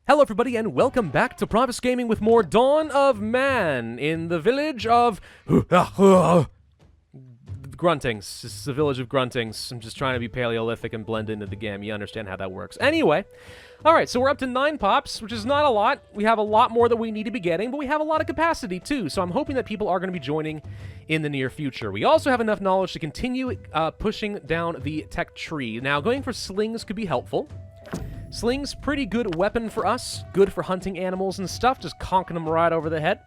Hello everybody and welcome back to Pravus Gaming with more Dawn of Man in the village of Gruntings. This is the village of Gruntings. I'm just trying to be paleolithic and blend into the game. You understand how that works. Anyway, alright, so we're up to 9 pops, which is not a lot. We have a lot more that we need to be getting, but we have a lot of capacity too, so I'm hoping that people are going to be joining in the near future. We also have enough knowledge to continue pushing down the tech tree. Now, going for slings could be helpful. Sling's pretty good weapon for us, good for hunting animals and stuff, just conking them right over the head.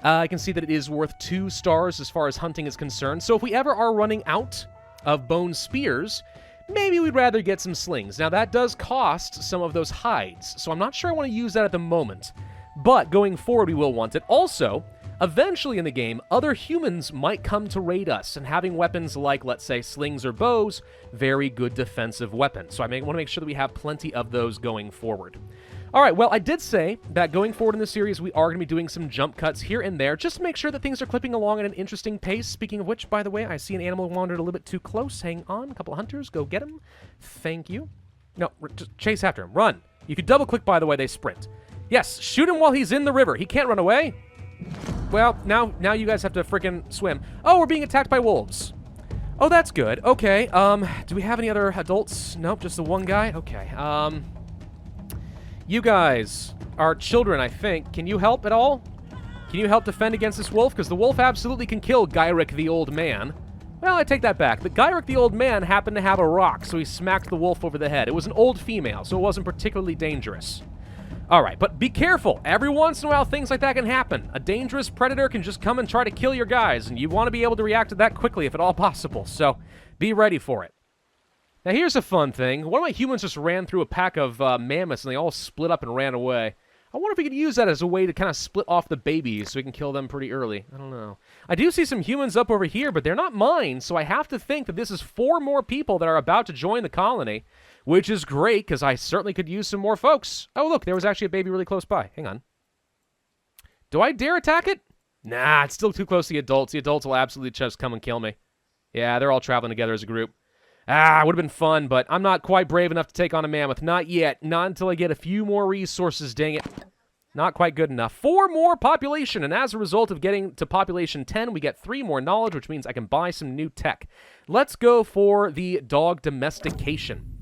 I can see that it is worth 2 stars as far as hunting is concerned, so if we ever are running out of bone spears, maybe we'd rather get some slings. Now that does cost some of those hides, so I'm not sure I want to use that at the moment, but going forward we will want it. Also, eventually in the game, other humans might come to raid us, and having weapons like, let's say, slings or bows, very good defensive weapons. So I want to make sure that we have plenty of those going forward. Alright, well, I did say that going forward in the series, we are going to be doing some jump cuts here and there, just to make sure that things are clipping along at an interesting pace. Speaking of which, by the way, I see an animal wandered a little bit too close. Hang on, a couple of hunters, go get him. Thank you. No, just chase after him, run. You can double-click, by the way, they sprint. Yes, shoot him while he's in the river. He can't run away. Well, now you guys have to frickin' swim. Oh, we're being attacked by wolves. Oh, that's good. Okay, do we have any other adults? Nope, just the one guy? Okay, you guys are children, I think. Can you help at all? Can you help defend against this wolf? Because the wolf absolutely can kill Gyrick the old man. Well, I take that back. The Gyrick the old man happened to have a rock, so he smacked the wolf over the head. It was an old female, so it wasn't particularly dangerous. Alright, but be careful. Every once in a while, things like that can happen. A dangerous predator can just come and try to kill your guys, and you want to be able to react to that quickly if at all possible, so be ready for it. Now, here's a fun thing. One of my humans just ran through a pack of mammoths, and they all split up and ran away. I wonder if we could use that as a way to kind of split off the babies so we can kill them pretty early. I don't know. I do see some humans up over here, but they're not mine, so I have to think that this is 4 more people that are about to join the colony. Which is great, because I certainly could use some more folks. Oh, look, there was actually a baby really close by. Hang on. Do I dare attack it? Nah, it's still too close to the adults. The adults will absolutely just come and kill me. Yeah, they're all traveling together as a group. Ah, it would have been fun, but I'm not quite brave enough to take on a mammoth. Not yet. Not until I get a few more resources, dang it. Not quite good enough. 4 more population, and as a result of getting to population 10, we get 3 more knowledge, which means I can buy some new tech. Let's go for the dog domestication.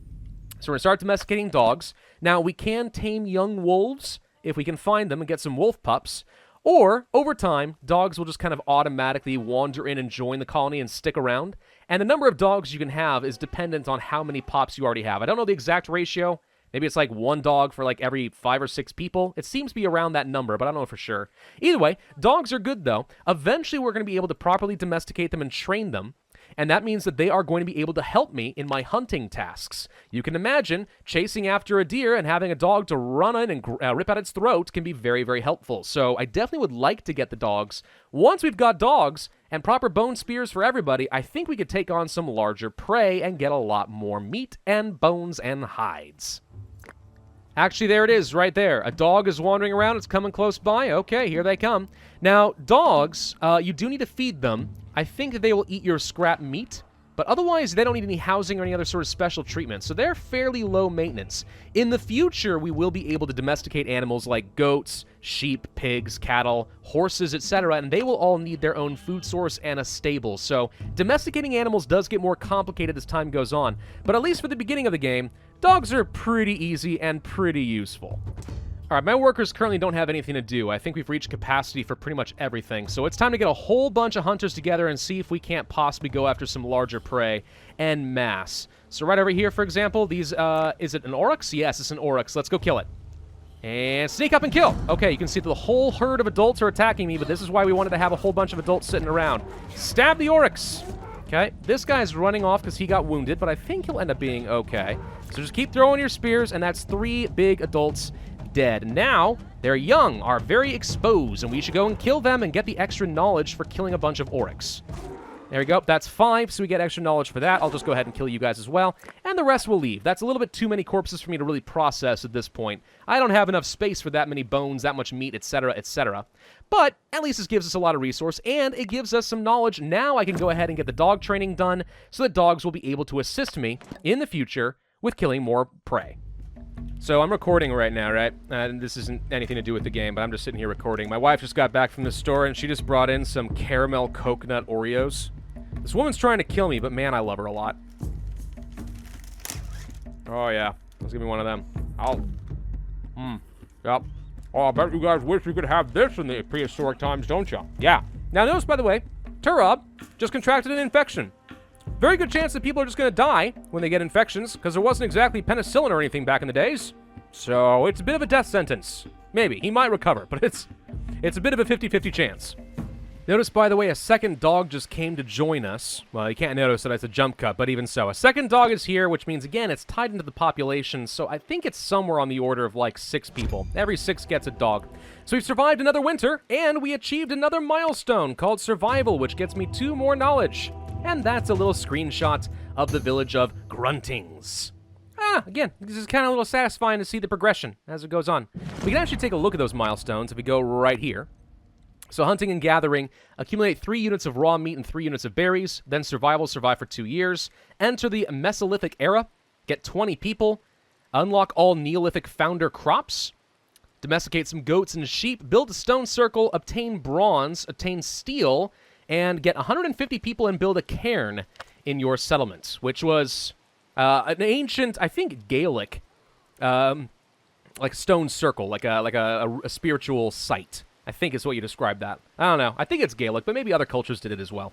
So we're going to start domesticating dogs. Now, we can tame young wolves if we can find them and get some wolf pups. Or, over time, dogs will just kind of automatically wander in and join the colony and stick around. And the number of dogs you can have is dependent on how many pops you already have. I don't know the exact ratio. Maybe it's like 1 dog for like every 5 or 6 people. It seems to be around that number, but I don't know for sure. Either way, dogs are good, though. Eventually, we're going to be able to properly domesticate them and train them. And that means that they are going to be able to help me in my hunting tasks. You can imagine chasing after a deer and having a dog to run in and rip out its throat can be very, very helpful. So I definitely would like to get the dogs. Once we've got dogs and proper bone spears for everybody, I think we could take on some larger prey and get a lot more meat and bones and hides. Actually, there it is, right there. A dog is wandering around. It's coming close by. Okay, here they come. Now, dogs, you do need to feed them. I think that they will eat your scrap meat, but otherwise they don't need any housing or any other sort of special treatment, so they're fairly low maintenance. In the future, we will be able to domesticate animals like goats, sheep, pigs, cattle, horses, etc., and they will all need their own food source and a stable. So domesticating animals does get more complicated as time goes on, but at least for the beginning of the game, dogs are pretty easy and pretty useful. Alright, my workers currently don't have anything to do. I think we've reached capacity for pretty much everything. So it's time to get a whole bunch of hunters together and see if we can't possibly go after some larger prey en masse. So right over here, for example, these, is it an oryx? Yes, it's an oryx. Let's go kill it. And sneak up and kill. Okay, you can see that the whole herd of adults are attacking me, but this is why we wanted to have a whole bunch of adults sitting around. Stab the oryx. Okay, this guy's running off because he got wounded, but I think he'll end up being okay. So just keep throwing your spears, and that's 3 big adults dead. Now, they're young, are very exposed, and we should go and kill them and get the extra knowledge for killing a bunch of oryx. There we go. That's 5, so we get extra knowledge for that. I'll just go ahead and kill you guys as well, and the rest will leave. That's a little bit too many corpses for me to really process at this point. I don't have enough space for that many bones, that much meat, etc., etc. But at least this gives us a lot of resource, and it gives us some knowledge. Now I can go ahead and get the dog training done so that dogs will be able to assist me in the future with killing more prey. So I'm recording right now, right? And this isn't anything to do with the game, but I'm just sitting here recording. My wife just got back from the store, and she just brought in some caramel coconut Oreos. This woman's trying to kill me, but man, I love her a lot. Oh, yeah. Let's give me one of them. Yep. Oh, I bet you guys wish you could have this in the prehistoric times, don't you? Yeah. Now, notice, by the way, Turab just contracted an infection. Very good chance that people are just going to die when they get infections, because there wasn't exactly penicillin or anything back in the days. So, it's a bit of a death sentence. Maybe. He might recover, but it's a bit of a 50-50 chance. Notice, by the way, a second dog just came to join us. Well, you can't notice that it's a jump cut, but even so. A second dog is here, which means, again, it's tied into the population, so I think it's somewhere on the order of, like, 6 people. Every 6 gets a dog. So we've survived another winter, and we achieved another milestone called Survival, which gets me 2 more knowledge. And that's a little screenshot of the village of Gruntings. Again, this is kind of a little satisfying to see the progression as it goes on. We can actually take a look at those milestones if we go right here. So hunting and gathering, accumulate 3 units of raw meat and 3 units of berries, then survival, survive for 2 years, enter the Mesolithic era, get 20 people, unlock all Neolithic founder crops, domesticate some goats and sheep, build a stone circle, obtain bronze, obtain steel, and get 150 people and build a cairn in your settlement, which was an ancient, I think, Gaelic, like stone circle, like a spiritual site. I think is what you described that. I don't know. I think it's Gaelic, but maybe other cultures did it as well.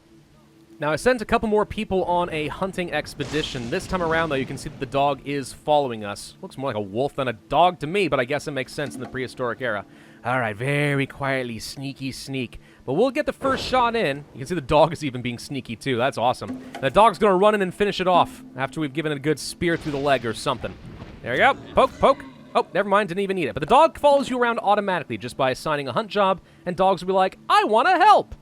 Now, I sent a couple more people on a hunting expedition. This time around, though, you can see that the dog is following us. Looks more like a wolf than a dog to me, but I guess it makes sense in the prehistoric era. All right, very quietly, sneaky sneak. But we'll get the first shot in. You can see the dog is even being sneaky, too. That's awesome. The dog's going to run in and finish it off after we've given it a good spear through the leg or something. There you go. Poke, poke. Oh, never mind, didn't even need it. But the dog follows you around automatically just by assigning a hunt job, and dogs will be like, I want to help!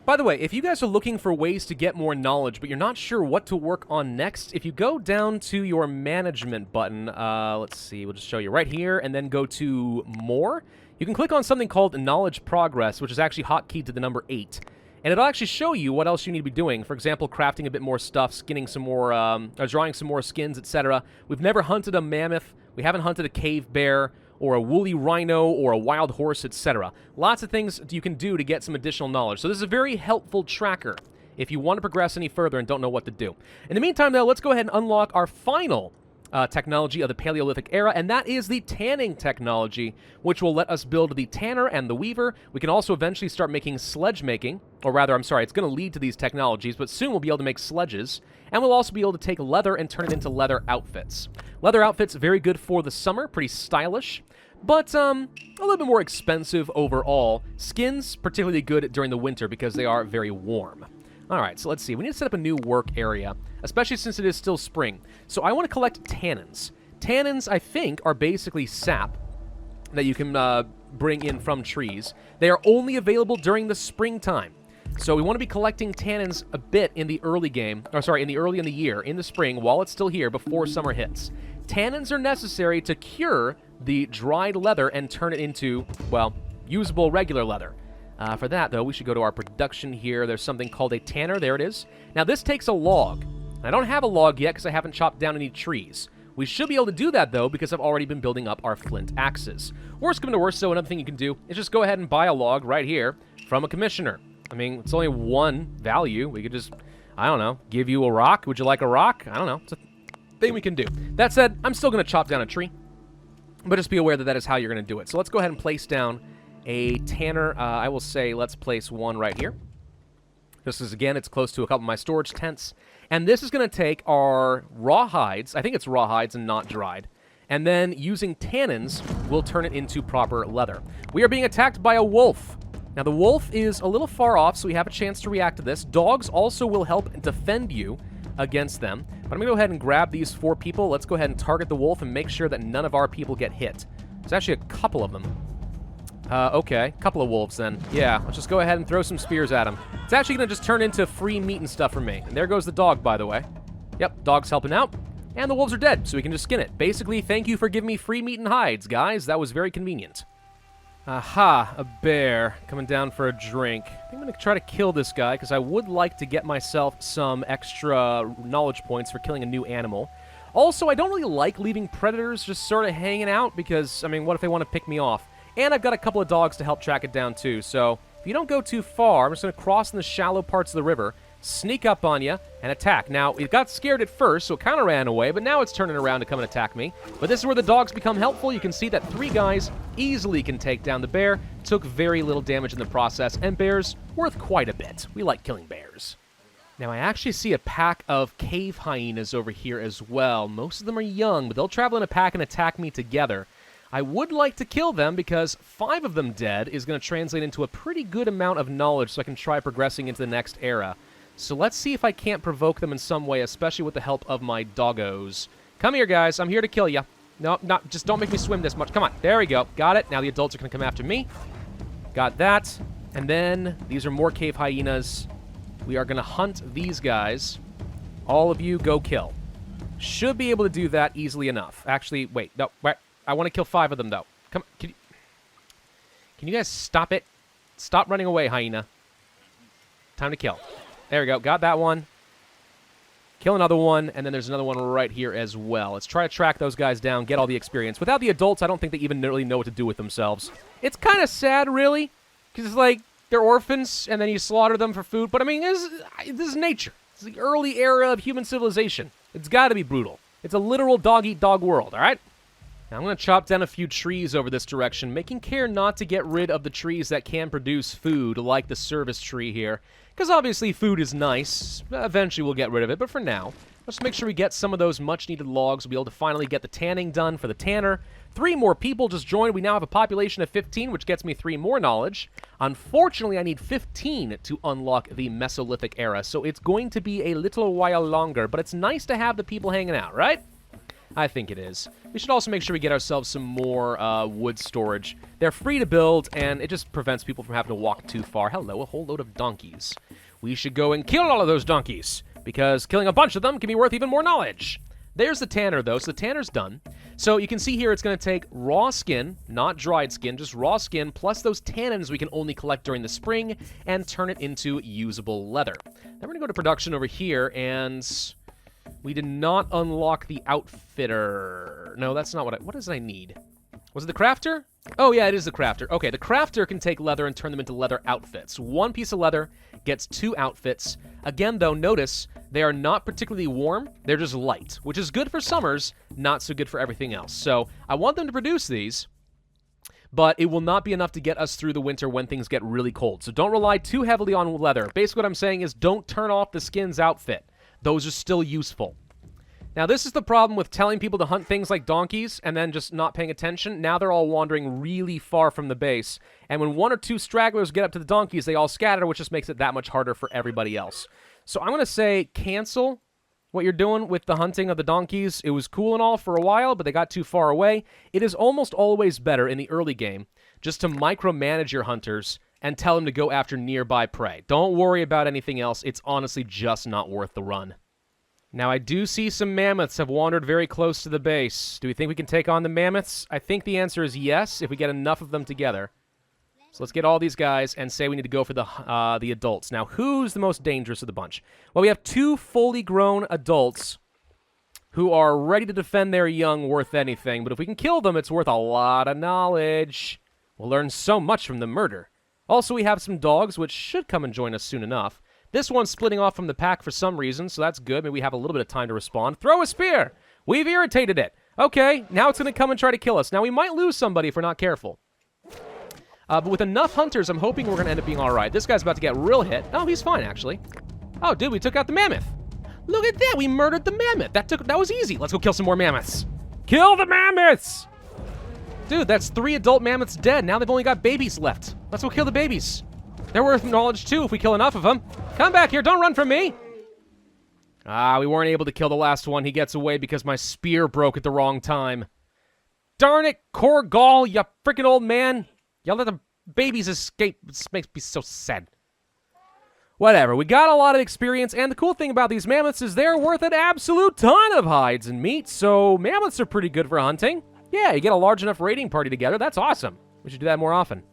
By the way, if you guys are looking for ways to get more knowledge, but you're not sure what to work on next, if you go down to your management button, let's see, we'll just show you right here, and then go to More, you can click on something called Knowledge Progress, which is actually hotkeyed to the number 8. And it'll actually show you what else you need to be doing. For example, crafting a bit more stuff, skinning some more, or drawing some more skins, etc. We've never hunted a mammoth. We haven't hunted a cave bear, or a woolly rhino, or a wild horse, etc. Lots of things you can do to get some additional knowledge. So this is a very helpful tracker if you want to progress any further and don't know what to do. In the meantime, though, let's go ahead and unlock our final technology of the Paleolithic era, and that is the tanning technology, which will let us build the tanner and the weaver. We can also eventually start making sledge making, or rather, I'm sorry, it's going to lead to these technologies, but soon we'll be able to make sledges, and we'll also be able to take leather and turn it into leather outfits. Leather outfits, very good for the summer, pretty stylish, but a little bit more expensive overall. Skins, particularly good during the winter because they are very warm. All right, so let's see. We need to set up a new work area, especially since it is still spring. So I want to collect tannins. Tannins, I think, are basically sap that you can bring in from trees. They are only available during the springtime. So we want to be collecting tannins a bit in the early game, or sorry, early in the year, in the spring, while it's still here, before summer hits. Tannins are necessary to cure the dried leather and turn it into, well, usable regular leather. For that, though, we should go to our production here. There's something called a tanner. There it is. Now, this takes a log. I don't have a log yet because I haven't chopped down any trees. We should be able to do that, though, because I've already been building up our flint axes. Worst come to worst, so another thing you can do is just go ahead and buy a log right here from a commissioner. I mean, it's only 1 value. We could just, I don't know, give you a rock. Would you like a rock? I don't know. It's a thing we can do. That said, I'm still going to chop down a tree, but just be aware that that is how you're going to do it. So let's go ahead and place down a tanner. I will say let's place one right here. This is, again, it's close to a couple of my storage tents. And this is going to take our raw hides. I think it's raw hides and not dried. And then using tannins, we'll turn it into proper leather. We are being attacked by a wolf. Now, the wolf is a little far off, so we have a chance to react to this. Dogs also will help defend you against them. But I'm going to go ahead and grab these 4 people. Let's go ahead and target the wolf and make sure that none of our people get hit. There's actually a couple of them. Okay, couple of wolves then. Yeah, let's just go ahead and throw some spears at them. It's actually going to just turn into free meat and stuff for me. And there goes the dog, by the way. Yep, dog's helping out. And the wolves are dead, so we can just skin it. Basically, thank you for giving me free meat and hides, guys. That was very convenient. Aha, a bear coming down for a drink. I think I'm going to try to kill this guy, because I would like to get myself some extra knowledge points for killing a new animal. Also, I don't really like leaving predators just sort of hanging out because, I mean, what if they want to pick me off? And I've got a couple of dogs to help track it down too, so if you don't go too far, I'm just going to cross in the shallow parts of the river, sneak up on you, and attack. Now, it got scared at first, so it kind of ran away, but now it's turning around to come and attack me. But this is where the dogs become helpful. You can see that 3 guys easily can take down the bear, took very little damage in the process, and bears worth quite a bit. We like killing bears. Now, I actually see a pack of cave hyenas over here as well. Most of them are young, but they'll travel in a pack and attack me together. I would like to kill them because 5 of them dead is going to translate into a pretty good amount of knowledge so I can try progressing into the next era. So let's see if I can't provoke them in some way, especially with the help of my doggos. Come here, guys. I'm here to kill you. No, just don't make me swim this much. Come on. There we go. Got it. Now the adults are going to come after me. Got that. And then these are more cave hyenas. We are going to hunt these guys. All of you, go kill. Should be able to do that easily enough. Actually, wait. No, wait. I want to kill 5 of them, though. Come, can you guys stop it? Stop running away, hyena. Time to kill. There we go. Got that one. Kill another one, and then there's another one right here as well. Let's try to track those guys down, get all the experience. Without the adults, I don't think they even really know what to do with themselves. It's kind of sad, really, because it's like they're orphans, and then you slaughter them for food. But, I mean, this is nature. It's the early era of human civilization. It's got to be brutal. It's a literal dog-eat-dog world, all right? Now, I'm going to chop down a few trees over this direction, making care not to get rid of the trees that can produce food, like the service tree here. Because obviously food is nice. Eventually we'll get rid of it, but for now, let's make sure we get some of those much-needed logs. We'll be able to finally get the tanning done for the tanner. 3 more people just joined. We now have a population of 15, which gets me 3 more knowledge. Unfortunately, I need 15 to unlock the Mesolithic era, so it's going to be a little while longer, but it's nice to have the people hanging out, right? I think it is. We should also make sure we get ourselves some more wood storage. They're free to build, and it just prevents people from having to walk too far. Hello, a whole load of donkeys. We should go and kill all of those donkeys, because killing a bunch of them can be worth even more knowledge. There's the tanner, though, so the tanner's done. So you can see here it's going to take raw skin, not dried skin, just raw skin, plus those tannins we can only collect during the spring, and turn it into usable leather. Then we're going to go to production over here, and we did not unlock the outfitter. No, that's not what does I need? Was it the crafter? Oh, yeah, it is the crafter. Okay, the crafter can take leather and turn them into leather outfits. 1 piece of leather gets 2 outfits. Again, though, notice they are not particularly warm. They're just light, which is good for summers, not so good for everything else. So I want them to produce these, but it will not be enough to get us through the winter when things get really cold. So don't rely too heavily on leather. Basically, what I'm saying is don't turn off the skins outfit. Those are still useful. Now, this is the problem with telling people to hunt things like donkeys and then just not paying attention. Now they're all wandering really far from the base. And when 1 or 2 stragglers get up to the donkeys, they all scatter, which just makes it that much harder for everybody else. So I'm going to say cancel what you're doing with the hunting of the donkeys. It was cool and all for a while, but they got too far away. It is almost always better in the early game just to micromanage your hunters and tell them to go after nearby prey. Don't worry about anything else. It's honestly just not worth the run. Now, I do see some mammoths have wandered very close to the base. Do we think we can take on the mammoths? I think the answer is yes, if we get enough of them together. So let's get all these guys and say we need to go for the adults. Now, who's the most dangerous of the bunch? Well, we have 2 fully grown adults who are ready to defend their young worth anything. But if we can kill them, it's worth a lot of knowledge. We'll learn so much from the murder. Also, we have some dogs, which should come and join us soon enough. This one's splitting off from the pack for some reason, so that's good. Maybe we have a little bit of time to respond. Throw a spear! We've irritated it. Okay, now it's going to come and try to kill us. Now, we might lose somebody if we're not careful. But with enough hunters, I'm hoping we're going to end up being all right. This guy's about to get real hit. Oh, he's fine, actually. Oh, dude, we took out the mammoth. Look at that. We murdered the mammoth. That was easy. Let's go kill some more mammoths. Kill the mammoths! Dude, that's 3 adult mammoths dead. Now they've only got babies left. Let's go kill the babies. They're worth knowledge, too, if we kill enough of them. Come back here. Don't run from me. Ah, we weren't able to kill the last one. He gets away because my spear broke at the wrong time. Darn it, Korgal, you freaking old man. You let the babies escape. This makes me so sad. Whatever, we got a lot of experience, and the cool thing about these mammoths is they're worth an absolute ton of hides and meat, so mammoths are pretty good for hunting. Yeah, you get a large enough raiding party together. That's awesome. We should do that more often.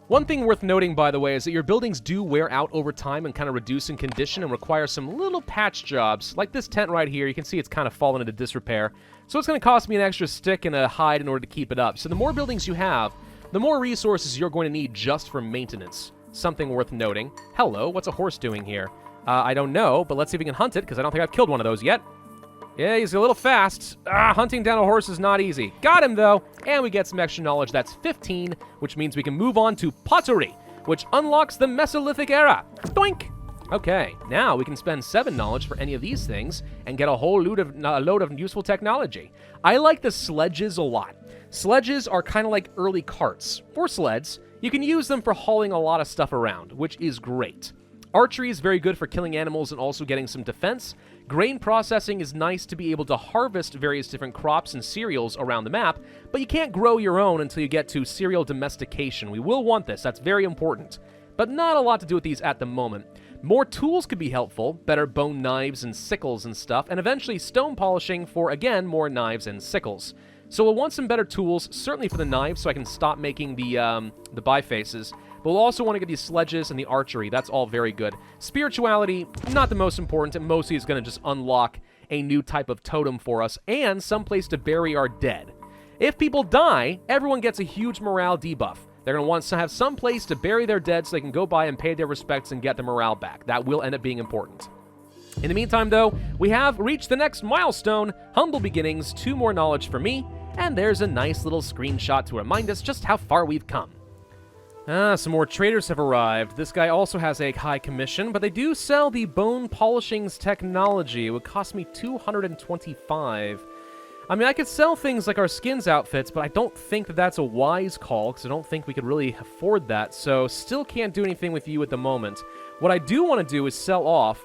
One thing worth noting, by the way, is that your buildings do wear out over time and kind of reduce in condition and require some little patch jobs. Like this tent right here, you can see it's kind of fallen into disrepair. So it's going to cost me an extra stick and a hide in order to keep it up. So the more buildings you have, the more resources you're going to need just for maintenance. Something worth noting. Hello, what's a horse doing here? I don't know, but let's see if we can hunt it, because I don't think I've killed one of those yet. Yeah, he's a little fast. Hunting down a horse is not easy. Got him, though. And we get some extra knowledge. That's 15, which means we can move on to pottery, which unlocks the Mesolithic era. Doink! Okay, now we can spend 7 knowledge for any of these things and get a whole load of useful technology. I like the sledges a lot. Sledges are kind of like early carts. For sleds, you can use them for hauling a lot of stuff around, which is great. Archery is very good for killing animals and also getting some defense. Grain processing is nice to be able to harvest various different crops and cereals around the map, but you can't grow your own until you get to cereal domestication. We will want this, that's very important. But not a lot to do with these at the moment. More tools could be helpful, better bone knives and sickles and stuff, and eventually stone polishing for, again, more knives and sickles. So we'll want some better tools, certainly for the knives, so I can stop making the bifaces. But we'll also want to get these sledges and the archery. That's all very good. Spirituality, not the most important. It mostly is going to just unlock a new type of totem for us and some place to bury our dead. If people die, everyone gets a huge morale debuff. They're going to want to have some place to bury their dead so they can go by and pay their respects and get their morale back. That will end up being important. In the meantime, though, we have reached the next milestone, Humble Beginnings, 2 more knowledge for me, and there's a nice little screenshot to remind us just how far we've come. Some more traders have arrived. This guy also has a high commission, but they do sell the bone polishings technology. It would cost me 225. I mean, I could sell things like our skins outfits, but I don't think that that's a wise call, because I don't think we could really afford that, so still can't do anything with you at the moment. What I do want to do is sell off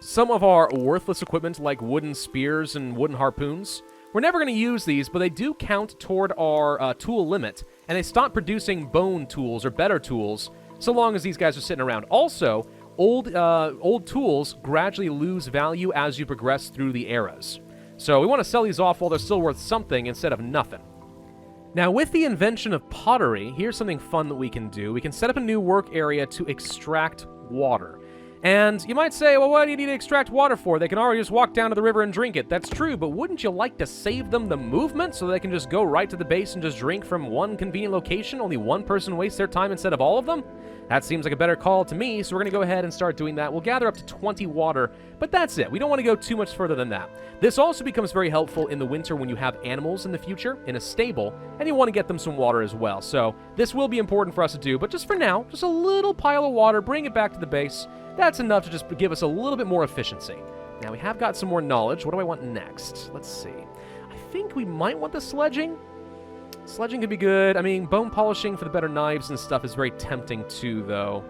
some of our worthless equipment, like wooden spears and wooden harpoons. We're never going to use these, but they do count toward our tool limit, and they stop producing bone tools or better tools so long as these guys are sitting around. Also, old tools gradually lose value as you progress through the eras. So we want to sell these off while they're still worth something instead of nothing. Now, with the invention of pottery, here's something fun that we can do. We can set up a new work area to extract water. And you might say, well, what do you need to extract water for? They can already just walk down to the river and drink it. That's true, but wouldn't you like to save them the movement so they can just go right to the base and just drink from one convenient location? Only one person wastes their time instead of all of them? That seems like a better call to me, so we're going to go ahead and start doing that. We'll gather up to 20 water, but that's it. We don't want to go too much further than that. This also becomes very helpful in the winter when you have animals in the future in a stable, and you want to get them some water as well. So this will be important for us to do, but just for now, just a little pile of water, bring it back to the base. That's enough to just give us a little bit more efficiency. Now, we have got some more knowledge. What do I want next? Let's see. I think we might want the sledging. Sledging could be good. I mean, bone polishing for the better knives and stuff is very tempting too, though.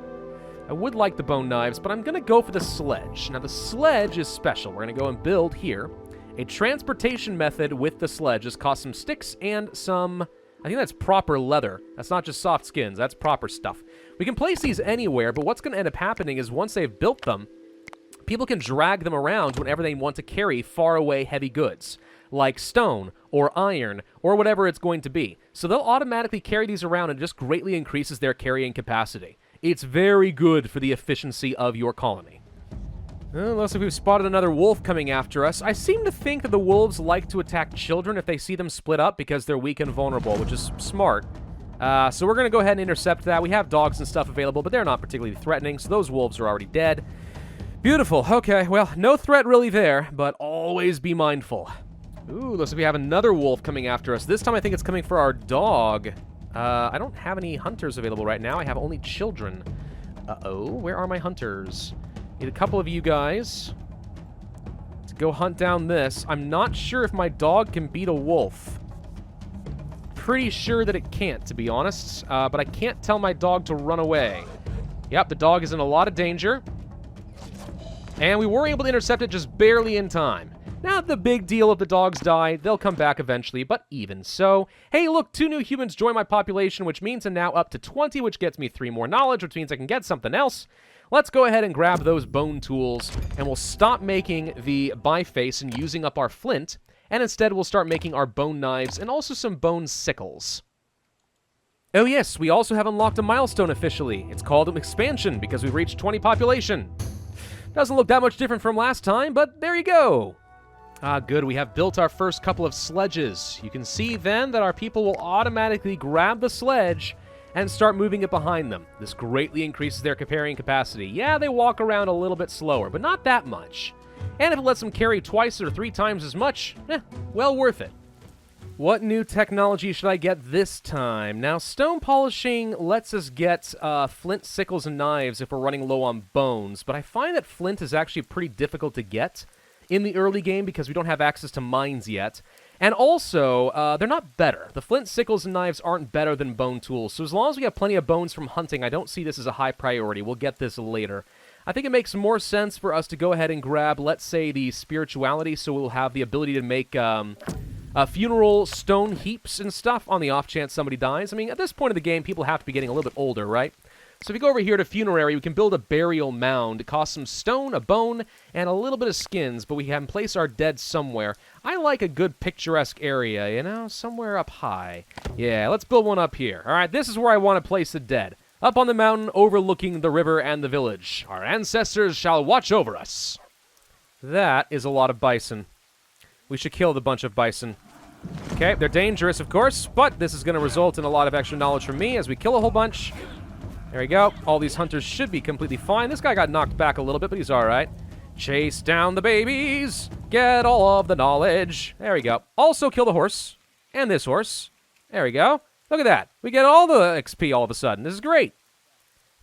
I would like the bone knives, but I'm going to go for the sledge. Now, the sledge is special. We're going to go and build here a transportation method with the sledge. This costs some sticks and some... I think that's proper leather. That's not just soft skins. That's proper stuff. We can place these anywhere, but what's going to end up happening is once they've built them, people can drag them around whenever they want to carry far away heavy goods, like stone or iron or whatever it's going to be. So they'll automatically carry these around and it just greatly increases their carrying capacity. It's very good for the efficiency of your colony. Looks like we've spotted another wolf coming after us. I seem to think that the wolves like to attack children if they see them split up because they're weak and vulnerable, which is smart. So we're going to go ahead and intercept that. We have dogs and stuff available, but they're not particularly threatening, so those wolves are already dead. Beautiful. Okay, well, no threat really there, but always be mindful. Ooh, looks like we have another wolf coming after us. This time I think it's coming for our dog. I don't have any hunters available right now. I have only children. Uh-oh, where are my hunters? Need a couple of you guys to go hunt down this. I'm not sure if my dog can beat a wolf. Pretty sure that it can't, to be honest. But I can't tell my dog to run away. Yep, the dog is in a lot of danger. And we were able to intercept it just barely in time. Not the big deal if the dogs die. They'll come back eventually, but even so. Hey, look, 2 new humans join my population, which means I'm now up to 20, which gets me 3 more knowledge, which means I can get something else. Let's go ahead and grab those bone tools, and we'll stop making the biface and using up our flint, and instead we'll start making our bone knives and also some bone sickles. Oh yes, we also have unlocked a milestone officially. It's called an expansion because we've reached 20 population. Doesn't look that much different from last time, but there you go. Ah, good, we have built our first couple of sledges. You can see then that our people will automatically grab the sledge and start moving it behind them. This greatly increases their carrying capacity. Yeah, they walk around a little bit slower, but not that much. And if it lets them carry twice or 3 times as much, well worth it. What new technology should I get this time? Now, stone polishing lets us get flint, sickles, and knives if we're running low on bones, but I find that flint is actually pretty difficult to get in the early game because we don't have access to mines yet. And also, they're not better. The flint, sickles, and knives aren't better than bone tools, so as long as we have plenty of bones from hunting, I don't see this as a high priority. We'll get this later. I think it makes more sense for us to go ahead and grab, let's say, the spirituality, so we'll have the ability to make funeral stone heaps and stuff on the off chance somebody dies. I mean, at this point of the game, people have to be getting a little bit older, right? So if we go over here to funerary, we can build a burial mound. It costs some stone, a bone, and a little bit of skins, but we can place our dead somewhere. I like a good picturesque area, you know, somewhere up high. Yeah, let's build one up here. All right, this is where I want to place the dead. Up on the mountain overlooking the river and the village. Our ancestors shall watch over us. That is a lot of bison. We should kill the bunch of bison. Okay, they're dangerous, of course, but this is going to result in a lot of extra knowledge from me as we kill a whole bunch. There we go. All these hunters should be completely fine. This guy got knocked back a little bit, but he's all right. Chase down the babies. Get all of the knowledge. There we go. Also kill the horse. And this horse. There we go. Look at that. We get all the XP all of a sudden. This is great.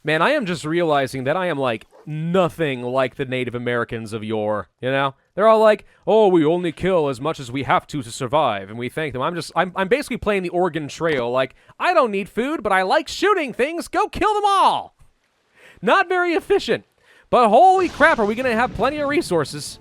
Man, I am just realizing that I am, like, nothing like the Native Americans of yore, you know? They're all like, oh, we only kill as much as we have to survive, and we thank them. I'm basically playing the Oregon Trail, like, I don't need food, but I like shooting things, go kill them all! Not very efficient, but holy crap, are we gonna have plenty of resources.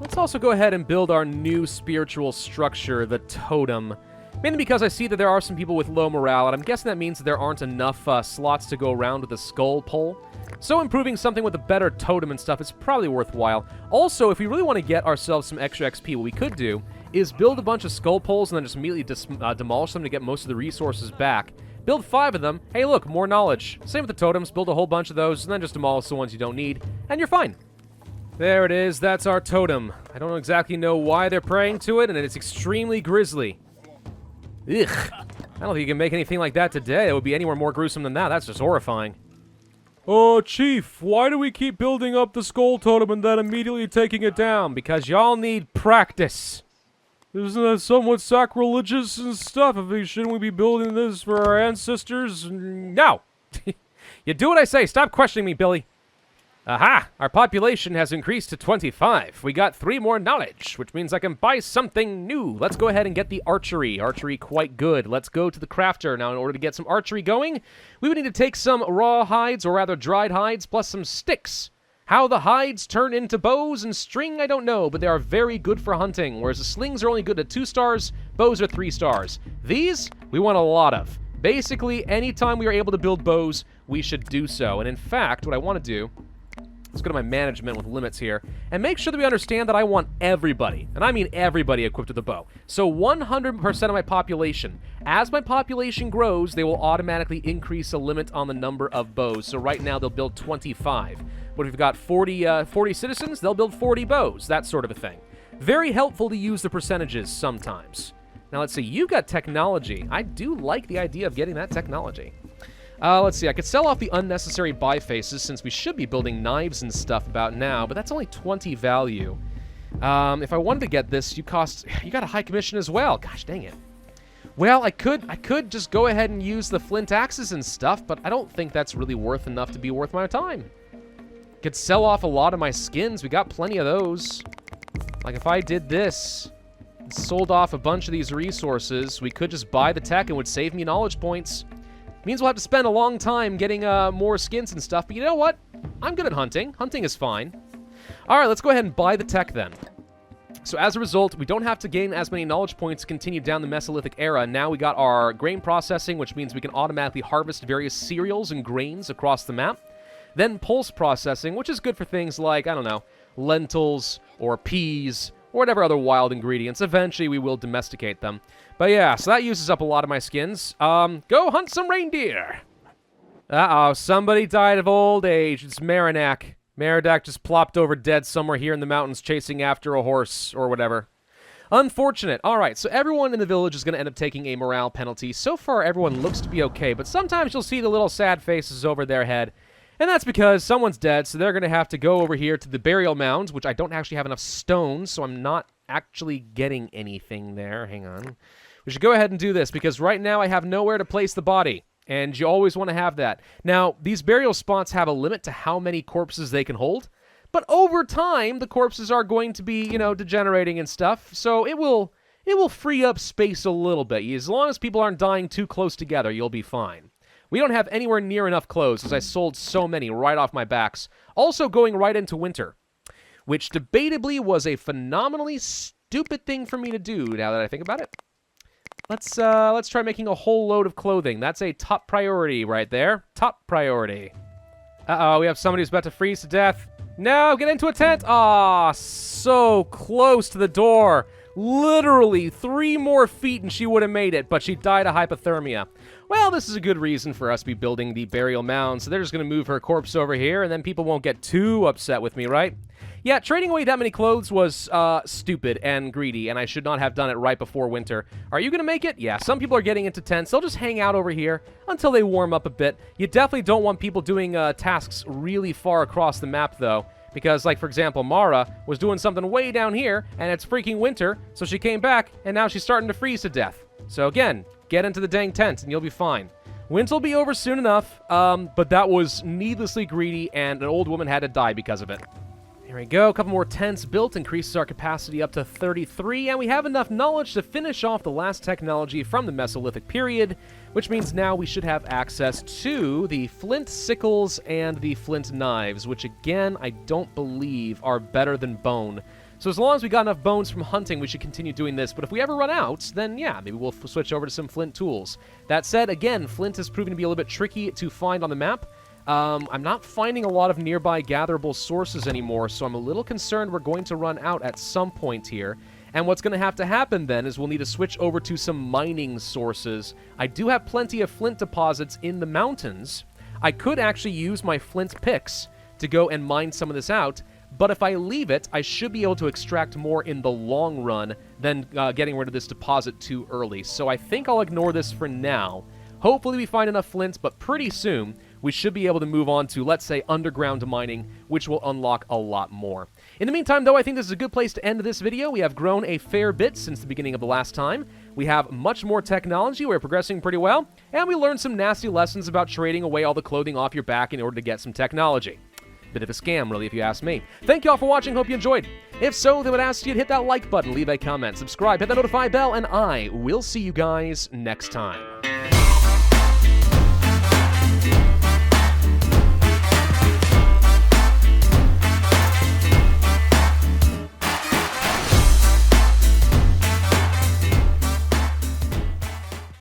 Let's also go ahead and build our new spiritual structure, the totem. Mainly because I see that there are some people with low morale, and I'm guessing that means that there aren't enough slots to go around with a skull pole. So improving something with a better totem and stuff is probably worthwhile. Also, if we really want to get ourselves some extra XP, what we could do is build a bunch of skull poles and then just immediately demolish them to get most of the resources back. Build 5 of them. Hey, look, more knowledge. Same with the totems. Build a whole bunch of those and then just demolish the ones you don't need, and you're fine. There it is. That's our totem. I don't exactly know why they're praying to it, and it's extremely grisly. Ugh. I don't think you can make anything like that today. It would be anywhere more gruesome than that. That's just horrifying. Oh, Chief, why do we keep building up the skull totem and then immediately taking it down? Because y'all need practice. Isn't that somewhat sacrilegious and stuff? Shouldn't we be building this for our ancestors? No. You do what I say. Stop questioning me, Billy. Aha! Our population has increased to 25. We got 3 more knowledge, which means I can buy something new. Let's go ahead and get the archery. Archery quite good. Let's go to the crafter. Now, in order to get some archery going, we would need to take some raw hides, or rather dried hides, plus some sticks. How the hides turn into bows and string, I don't know, but they are very good for hunting, whereas the slings are only good at 2 stars, bows are 3 stars. These, we want a lot of. Basically, anytime we are able to build bows, we should do so. And in fact, what I want to do... Let's go to my management with limits here, and make sure that we understand that I want everybody, and I mean everybody, equipped with a bow. So 100% of my population. As my population grows, they will automatically increase a limit on the number of bows. So right now, they'll build 25. But if you've got 40 citizens, they'll build 40 bows, that sort of a thing. Very helpful to use the percentages sometimes. Now, let's see, you've got technology. I do like the idea of getting that technology. Let's see, I could sell off the unnecessary bifaces since we should be building knives and stuff about now, but that's only 20 value. If I wanted to get this, you got a high commission as well. Gosh, dang it. Well, I could just go ahead and use the flint axes and stuff, but I don't think that's really worth enough to be worth my time. Could sell off a lot of my skins. We got plenty of those. Like if I did this, and sold off a bunch of these resources, we could just buy the tech and would save me knowledge points. Means we'll have to spend a long time getting more skins and stuff, but you know what? I'm good at hunting. Hunting is fine. Alright, let's go ahead and buy the tech then. So as a result, we don't have to gain as many knowledge points to continue down the Mesolithic era. Now we got our grain processing, which means we can automatically harvest various cereals and grains across the map. Then pulse processing, which is good for things like, I don't know, lentils or peas or whatever other wild ingredients. Eventually we will domesticate them. But yeah, so that uses up a lot of my skins. Go hunt some reindeer. Uh-oh, somebody died of old age. It's Marinak. Marinak just plopped over dead somewhere here in the mountains chasing after a horse or whatever. Unfortunate. All right, so everyone in the village is going to end up taking a morale penalty. So far, everyone looks to be okay, but sometimes you'll see the little sad faces over their head. And that's because someone's dead, so they're going to have to go over here to the burial mounds, which I don't actually have enough stones, so I'm not actually getting anything there. Hang on. We should go ahead and do this, because right now I have nowhere to place the body, and you always want to have that. Now, these burial spots have a limit to how many corpses they can hold, but over time, the corpses are going to be, degenerating and stuff, so it will free up space a little bit. As long as people aren't dying too close together, you'll be fine. We don't have anywhere near enough clothes, as I sold so many right off my backs. Also going right into winter, which debatably was a phenomenally stupid thing for me to do, now that I think about it. Let's try making a whole load of clothing. That's a top priority right there. Top priority. Uh-oh, we have somebody who's about to freeze to death. No, get into a tent. Aw, so close to the door. Literally 3 more feet and she would have made it, but she died of hypothermia. Well, this is a good reason for us to be building the burial mound, so they're just going to move her corpse over here, and then people won't get too upset with me, right? Yeah, trading away that many clothes was stupid and greedy, and I should not have done it right before winter. Are you going to make it? Yeah, some people are getting into tents. They'll just hang out over here until they warm up a bit. You definitely don't want people doing tasks really far across the map, though. Because, like, for example, Mara was doing something way down here, and it's freaking winter, so she came back, and now she's starting to freeze to death. So, again, get into the dang tent, and you'll be fine. Winter will be over soon enough, but that was needlessly greedy, and an old woman had to die because of it. Here we go, a couple more tents built, increases our capacity up to 33, and we have enough knowledge to finish off the last technology from the Mesolithic period, which means now we should have access to the flint sickles and the flint knives, which again, I don't believe are better than bone. So as long as we got enough bones from hunting, we should continue doing this, but if we ever run out, then yeah, maybe we'll switch over to some flint tools. That said, again, flint has proven to be a little bit tricky to find on the map. I'm not finding a lot of nearby gatherable sources anymore, so I'm a little concerned we're going to run out at some point here. And what's going to have to happen then is we'll need to switch over to some mining sources. I do have plenty of flint deposits in the mountains. I could actually use my flint picks to go and mine some of this out, but if I leave it, I should be able to extract more in the long run than getting rid of this deposit too early. So I think I'll ignore this for now. Hopefully we find enough flints, but pretty soon we should be able to move on to, let's say, underground mining, which will unlock a lot more. In the meantime, though, I think this is a good place to end this video. We have grown a fair bit since the beginning of the last time. We have much more technology. We're progressing pretty well. And we learned some nasty lessons about trading away all the clothing off your back in order to get some technology. Bit of a scam, really, if you ask me. Thank you all for watching. Hope you enjoyed. If so, then I would ask you to hit that like button, leave a comment, subscribe, hit that notify bell, and I will see you guys next time.